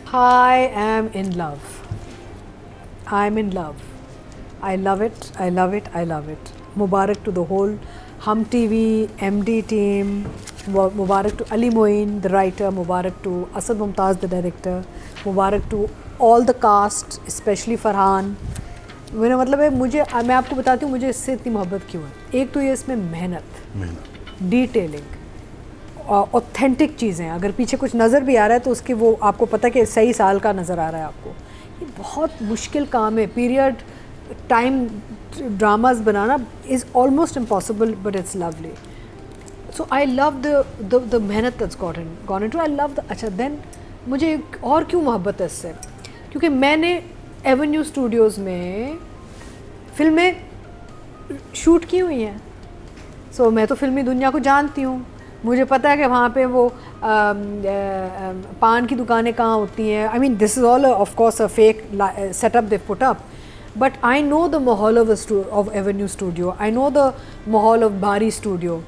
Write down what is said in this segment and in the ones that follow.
I am in love. I'm in love. I love it. I love it. I love it. Mubarak to the whole Hum TV, MD team. Mubarak to Ali Moin, the writer. Mubarak to Asad Mumtaz, the director. Mubarak to all the cast, especially Farhan. मेरा मतलब है मैं आपको बताती हूँ मुझे इससे इतनी मोहब्बत क्यों है। एक तो ये इसमें मेहनत, डिटेलिंग, ऑथेंटिक चीज़ें। अगर पीछे कुछ नज़र भी आ रहा है तो उसके वो आपको पता है कि सही साल का नज़र आ रहा है आपको। ये बहुत मुश्किल काम है। पीरियड टाइम ड्रामास बनाना is almost impossible, but it's lovely. So I love the मेहनत that's gone into. I love the अच्छा देन मुझे और क्यों मोहब्बत है इससे, क्योंकि मैंने एवेन्यू स्टूडियोज़ में फिल्में शूट की हुई हैं। सो मैं तो फिल्मी दुनिया को जानती हूँ। मुझे पता है कि वहाँ पे वो पान की दुकानें कहाँ होती हैं। I mean this is all of course a fake setup they put up, but I know the माहौल of avenue studio. I know the माहौल ऑफ बारी स्टूडियो।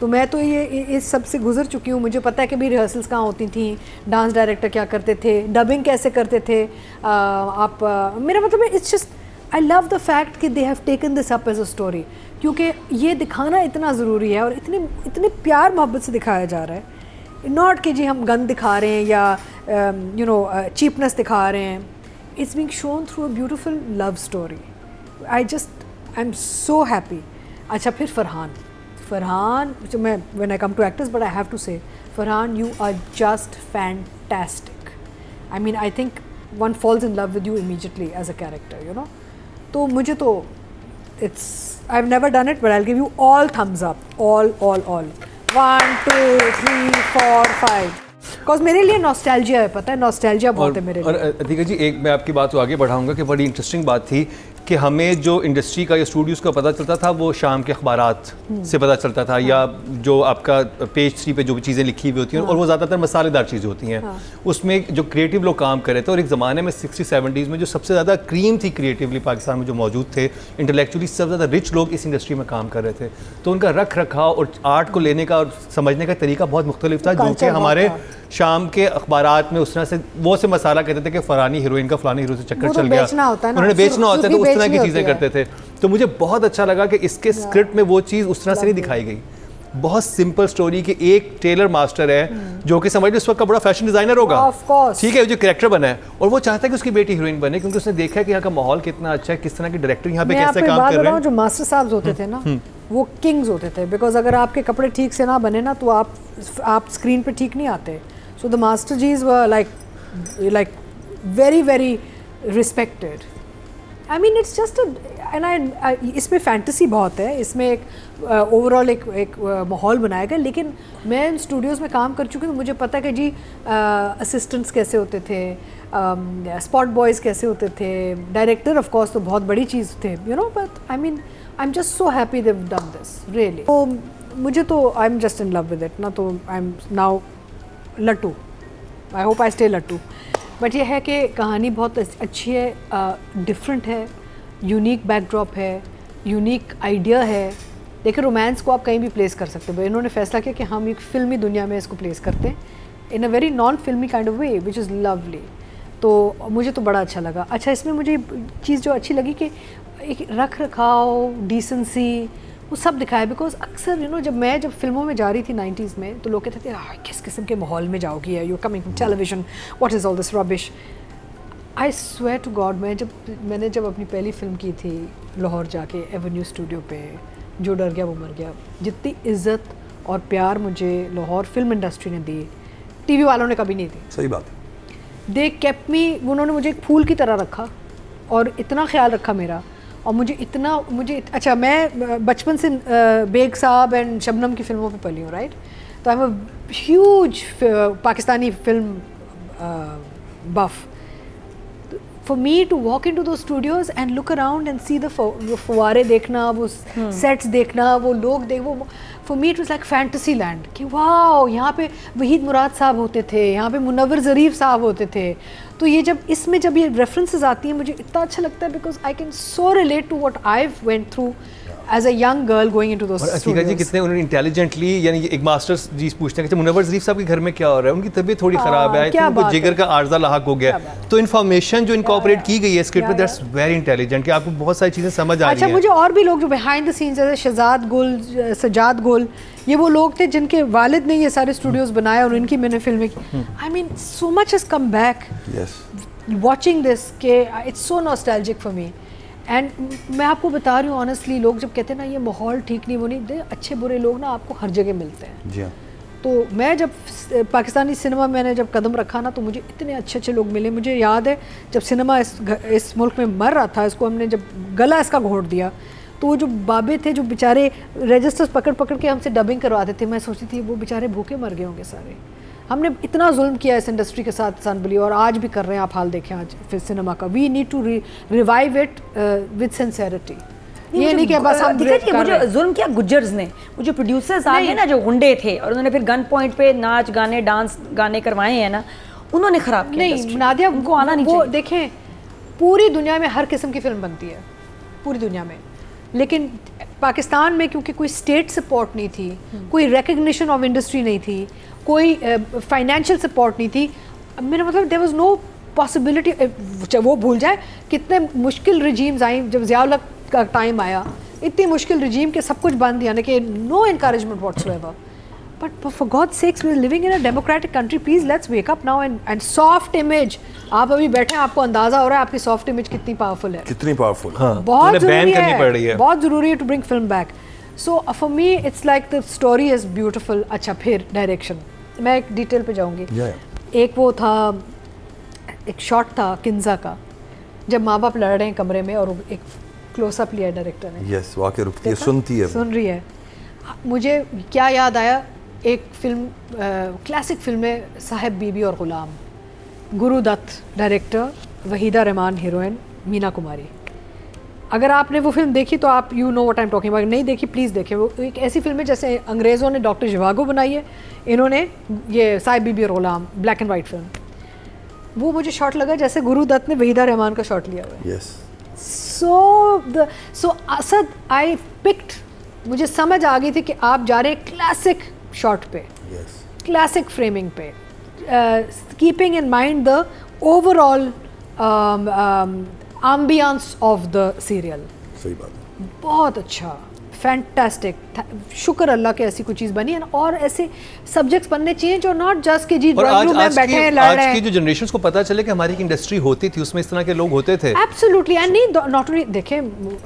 तो मैं तो ये इस सब से गुजर चुकी हूँ। मुझे पता है कि भी रिहर्सल्स कहाँ होती थी, डांस डायरेक्टर क्या करते थे, डबिंग कैसे करते थे। मेरा मतलब है it's just I love the fact कि they have taken this up as a story, क्योंकि ये दिखाना इतना ज़रूरी है और इतने प्यार मोहब्बत से दिखाया जा रहा है। नॉट कि जी हम गंद दिखा रहे हैं या चीपनेस दिखा रहे हैं। It's being shown through a beautiful love story. I am so happy. अच्छा फिर फरहान, मैं when I come to actors, but I have to say, Farhan, you are just fantastic. I mean, I think one falls in love with you immediately as a character, you know. तो मुझे तो I've never done it, but I'll give you all thumbs up, all. 1, 2, 3, 4, 5. Because मेरे लिए nostalgia है, पता है, nostalgia बहुत है मेरे लिए। और अतिका जी, एक मैं आपकी बात को आगे बढ़ाऊंगा कि बड़ी इंटरेस्टिंग बात थी कि हमें जो इंडस्ट्री का या स्टूडियोज़ का पता चलता था वो शाम के अखबारात से पता चलता था, या जो आपका पेज 3 पे जो भी चीज़ें लिखी हुई होती हैं, और वो ज़्यादातर मसालेदार चीज़ें होती हैं। उसमें जो क्रिएटिव लोग काम कर रहे थे, और एक ज़माने में 60-70s में जो सबसे ज़्यादा क्रीम थी क्रिएटिवली पाकिस्तान में जो मौजूद थे, इंटेलेक्चुअली सबसे ज़्यादा रिच लोग इस इंडस्ट्री में काम कर रहे थे। तो उनका रख रखाव और आर्ट को लेने का और समझने का तरीका बहुत मुख्तलिफ था, जो कि हमारे शाम के अखबारात में उस तरह से वो से मसाला कहते थे कि फलानी हीरोइन का फलानी हीरो से चक्कर चल गया, उन्होंने बेचना होता है, तो उस तरह की चीज़ें करते थे। तो मुझे बहुत अच्छा लगा कि इसके स्क्रिप्ट में वो चीज़ उस तरह से नहीं दिखाई गई। बहुत सिंपल स्टोरी कि एक टेलर मास्टर है जो कि समझ लो इस वक्त का बड़ा फैशन डिजाइनर होगा, ठीक है, जो कैरेक्टर बना है, और वो चाहता है कि उसकी बेटी हीरोइन बने, क्योंकि उसने देखा है कि यहाँ का माहौल कितना अच्छा है, किस तरह की डायरेक्टर यहाँ पे कैसे काम कर रहे हैं। जो मास्टर साहब होते थे ना, वो किंग्स होते थे, बिकॉज अगर आपके कपड़े ठीक से ना बने ना तो आप स्क्रीन पे ठीक नहीं आते। So the master G's were like very very respected. I mean it's just इसमें फैंटेसी बहुत है, इसमें एक ओवरऑल एक माहौल बनाया गया। लेकिन मैं इन स्टूडियोज़ में काम कर चुकी हूँ, मुझे पता है कि जी असिस्टेंट्स कैसे होते थे, स्पॉट बॉयज़ कैसे होते थे, डायरेक्टर ऑफ कोर्स तो बहुत बड़ी चीज़ थे, you know. But I mean I am just so happy they have done this really. तो मुझे तो I am just in love with it ना। तो आई एम नाउ लट्टू, आई होप आई स्टे लट्टू। बट ये है कि कहानी बहुत अच्छी है, डिफरेंट है, यूनिक बैकड्रॉप है, यूनिक आइडिया है। देखिए रोमांस को आप कहीं भी प्लेस कर सकते हो। इन्होंने फैसला किया कि हम एक फ़िल्मी दुनिया में इसको प्लेस करते हैं इन अ वेरी नॉन फिल्मी kind of way which is lovely. तो मुझे तो बड़ा अच्छा लगा। अच्छा इसमें मुझे चीज़ जो अच्छी लगी कि एक रख रखाव, डिसेंसी, वो सब दिखाया। बिकॉज अक्सर जब फिल्मों में जा रही थी 90s में, तो लोग कहते थे किस किस्म के माहौल में जाओगी, you coming from television, what is all this rubbish. I swear to God, मैंने जब अपनी पहली फिल्म की थी लाहौर जाके एवेन्यू स्टूडियो पे, जो डर गया वो मर गया, जितनी इज़्ज़त और प्यार मुझे लाहौर फिल्म इंडस्ट्री ने दी, टीवी वालों ने कभी नहीं दी। सही बात है। दे केप्ट मी, उन्होंने मुझे एक फूल की तरह रखा और इतना ख्याल रखा मेरा। और मुझे अच्छा, मैं बचपन से बेग साहब एंड शबनम की फिल्मों पे पली हूँ, राइट। तो I am a huge Pakistani film buff. For me to walk into those studios and look around and see the फवारे देखना, वो सेट्स देखना, वो लोग वो for me it was like fantasy land कि वाओ, यहाँ पे वहीद मुराद साहब होते थे, यहाँ पे मुनव्वर ज़रीफ साहब होते थे। तो ये जब ये रेफरेंसेस आती हैं मुझे इतना अच्छा लगता है, because I can so relate to what I went through as a young girl going into those और अकीका जी studios. कितने उन्होंने इंटेलिजेंटली, यानी एक मास्टर्स जी पूछते हैं कि मुनव्वर ज़रीफ साहब के घर में क्या हो रहा है, उनकी तबीयत थोड़ी ख़राब है, आई क्या थिंक वो बात जिगर है। का आर्जा लाहक हो गया, तो इन्फॉर्मेशन जो इनकॉर्पोरेट की गई है स्क्रिप्ट में, या, दैट्स वेरी इंटेलिजेंट, कि आपको बहुत सारी चीज़ें समझ आ अच्छा, रही हैं। मुझे और भी लोग जो बिहाइंड द सीन्स जैसे शहजाद गुल, सजाद गुल, ये वो लोग थे जिनके वालिद ने ये सारे स्टूडियोज बनाए और इनकी मैंने फिल्में की। I mean so much has come back watching this के it's so nostalgic for me. And मैं आपको बता रही हूँ ऑनेस्टली, लोग जब कहते हैं ना ये माहौल ठीक नहीं, वो नहीं दे, अच्छे बुरे लोग ना आपको हर जगह मिलते हैं। जी हाँ। तो मैं जब पाकिस्तानी सिनेमा मैंने जब कदम रखा ना, तो मुझे इतने अच्छे अच्छे लोग मिले। मुझे याद है जब सिनेमा इस मुल्क में मर रहा था, इसको हमने जब गला इसका घोट दिया, तो वो जो बाबे थे जो बेचारे रजिस्टर्स पकड़ पकड़ के हमसे डबिंग करवाते थे, मैं सोचती थी वो बेचारे भूखे मर गए होंगे सारे। हमने इतना जुल्म किया इस इंडस्ट्री के साथ सनबली, और आज भी कर रहे हैं। आप हाल देखें आज फिर सिनेमा का, we need to revive it with sincerity. ये नहीं कि बस हम मुझे जुल्म किया गुज्जर्स ने, वो जो प्रोड्यूसर्स आ गए ना, जो गुंडे थे, और उन्होंने फिर गन पॉइंट पे नाच गाने डांस गाने करवाए हैं ना, उन्होंने खराब किया। नहीं नादिया, उनको आना नहीं वो चाहिए। देखें, पूरी दुनिया में हर किस्म की फिल्म बनती है, पूरी दुनिया में, लेकिन पाकिस्तान में क्योंकि कोई स्टेट सपोर्ट नहीं थी, कोई रिकग्निशन ऑफ इंडस्ट्री नहीं थी, कोई फाइनेंशियल सपोर्ट नहीं थी, मेरा मतलब देयर वाज नो पॉसिबिलिटी। वो भूल जाए कितने मुश्किल रिजीम्स आई, जब ज़ियाउल हक का टाइम आया, इतनी मुश्किल रिजीम के सब कुछ बंद, यानी कि no encouragement whatsoever. But for God sakes we are living in a democratic country, please let's wake up now. And soft image, आप अभी बैठे हैं, आपको अंदाजा हो रहा है आपकी सॉफ्ट इमेज कितनी पावरफुल है, कितनी पावरफुल। हाँ, बहुत उन्हें बैन ज़रूरी करनी पड़ रही है, है। बहुत ज़रूरी है to bring film back. So for me it's like the story is beautiful. अच्छा, फिर डायरेक्शन, मैं एक डिटेल पे जाऊंगी। एक वो था, एक शॉट था किंजा का, जब माँ बाप लड़ रहे हैं कमरे में और एक क्लोजअप लिया डायरेक्टर ने। यस, वाकई रुकती है, देखा? सुनती है, सुन रही है। मुझे क्या याद आया, एक फिल्म, क्लासिक फिल्म है साहिब बीबी और ग़ुलाम, गुरुदत्त डायरेक्टर, वहीदा रहमान हीरोइन, मीना कुमारी। अगर आपने वो फिल्म देखी तो आप you know what I am talking about, नहीं देखी प्लीज़ देखें। वो एक ऐसी फिल्म है जैसे अंग्रेज़ों ने डॉक्टर ज़िवागो बनाई है, इन्होंने ये साहिब बीबी और ग़ुलाम, ब्लैक एंड वाइट फिल्म। वो मुझे शॉट लगा जैसे गुरुदत्त ने वहीदा रहमान का शॉट लिया हुआ है। Yes. So Asad I picked, मुझे समझ आ गई थी कि आप जा रहे हैं क्लासिक शॉट पे, यस, क्लासिक फ्रेमिंग पे, keeping in mind the overall ambience of the serial. सही बात है। बहुत अच्छा, फैंटास्टिक, शुक्र अल्लाह के ऐसी कोई चीज़ बनी है। और ऐसे सब्जेक्ट्स बनने चाहिए जो नॉट जस्ट कि जी और ड्राइंग रूम में बैठे हैं लड़ रहे आज की हैं। जो जनरेशन को पता चले कि हमारी एक इंडस्ट्री होती थी, उसमें इस तरह के लोग होते थे। एब्सोल्युटली, एंड नहीं नॉट ओनली, देखें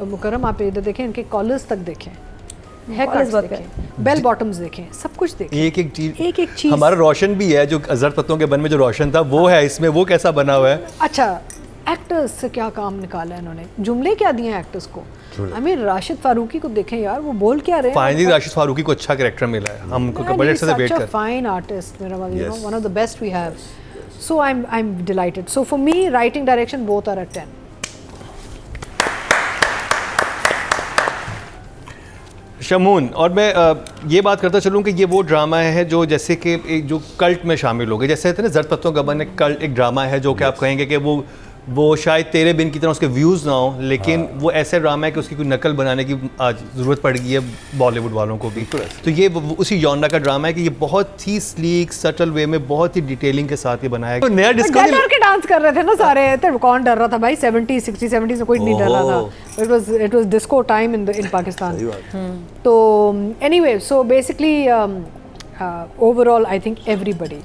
मुकर्रम, आप इधर देखें, इनके कॉलर्स तक देखें, हेयर कट्स देखें, बेल बॉटम्स देखें, सब कुछ देखें, एक एक चीज, एक एक चीज़। हमारा रोशन भी है, जो अजहर पत्तों के बन में जो रोशन था वो है इसमें, वो कैसा बना हुआ है। अच्छा, एक्टर्स से क्या काम निकाला है इन्होंने, जुमले क्या दिए हैं एक्टर्स को। आई मीन राशिद फारूकी को देखें यार, वो बोल क्या रहे हैं। फाइनली राशिद फारूकी को अच्छा कैरेक्टर मिला है, हम उनको बड़े से वेट कर। फाइन आर्टिस्ट, मेरा मतलब, Yes. One of the best we have. So I am delighted. So for me writing direction both are at 10। Shamoon, और मैं ये बात करता चलूँ कि ये वो ड्रामा है जो जैसे कि एक जो कल्ट में शामिल हो गए, जैसे कहते हैं ना ज़र्द पत्तों का बन, एक कल्ट, एक ड्रामा है जो कि आप कहेंगे कि वो शायद तेरे बिन की तरह उसके व्यूज़ ना हो, लेकिन वो ऐसा ड्रामा है कि उसकी कोई नकल बनाने की आज ज़रूरत पड़ गई है बॉलीवुड वालों को भी। तो ये उसी जॉनरा का ड्रामा है कि ये बहुत ही स्लीक सटल वे में, बहुत ही डिटेलिंग के साथ ये बनाया गया। तो नया डिस्कवरी डर के डांस कर रहे थे ना सारे, तो कौन डर रहा था भाई, 70s 60s 70s में कोई नहीं डर रहा था। It was disco time in Pakistan. तो anyway, so basically overall I think everybody,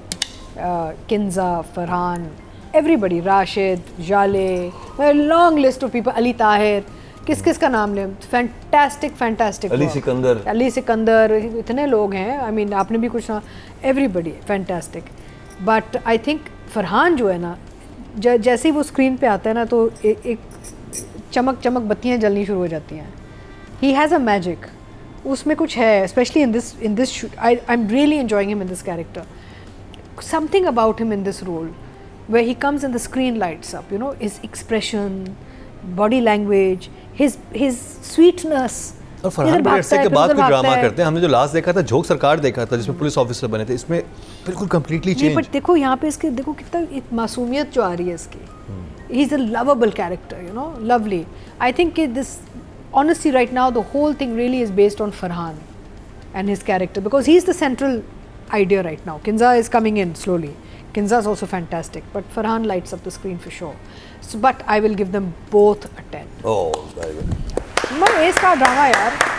Kinza, Farhan, everybody, Rashid, Jalay, long list of people, Ali Tahir, किस किस का नाम लें, फैंटास्टिक अली सिकंदर, इतने लोग हैं। आई मीन आपने भी कुछ ना, everybody fantastic. But I think Farhan जो है ना, जैसे ही वो स्क्रीन पे आता है ना, तो एक चमक बत्तियाँ जलनी शुरू हो जाती हैं। ही हैज़ अ मैजिक, उसमें कुछ है, specially in this I am really enjoying him in this character, something about him in this role where he comes and the screen lights up, you know, his expression, body language, his sweetness. और फरहान बड़े अरसे के बाद कोई drama करते हैं। हमने जो लास्ट देखा था झोंक सरकार देखा था, जिसमें पुलिस ऑफिसर बने थे, इसमें बिल्कुल कंप्लीटली चेंज। बट देखो यहाँ पे इसके, देखो कितना मासूमियत जो आ रही है इसकी, he is a lovable character, you know, lovely. I think कि this honestly right now the whole thing really is based on Farhan and his character, because he's the central idea right now. Kinza is coming in slowly. Kinza is also fantastic, but Farhan lights up the screen for sure. So, but I will give them both a 10. Oh, very good. मैं S का drama यार.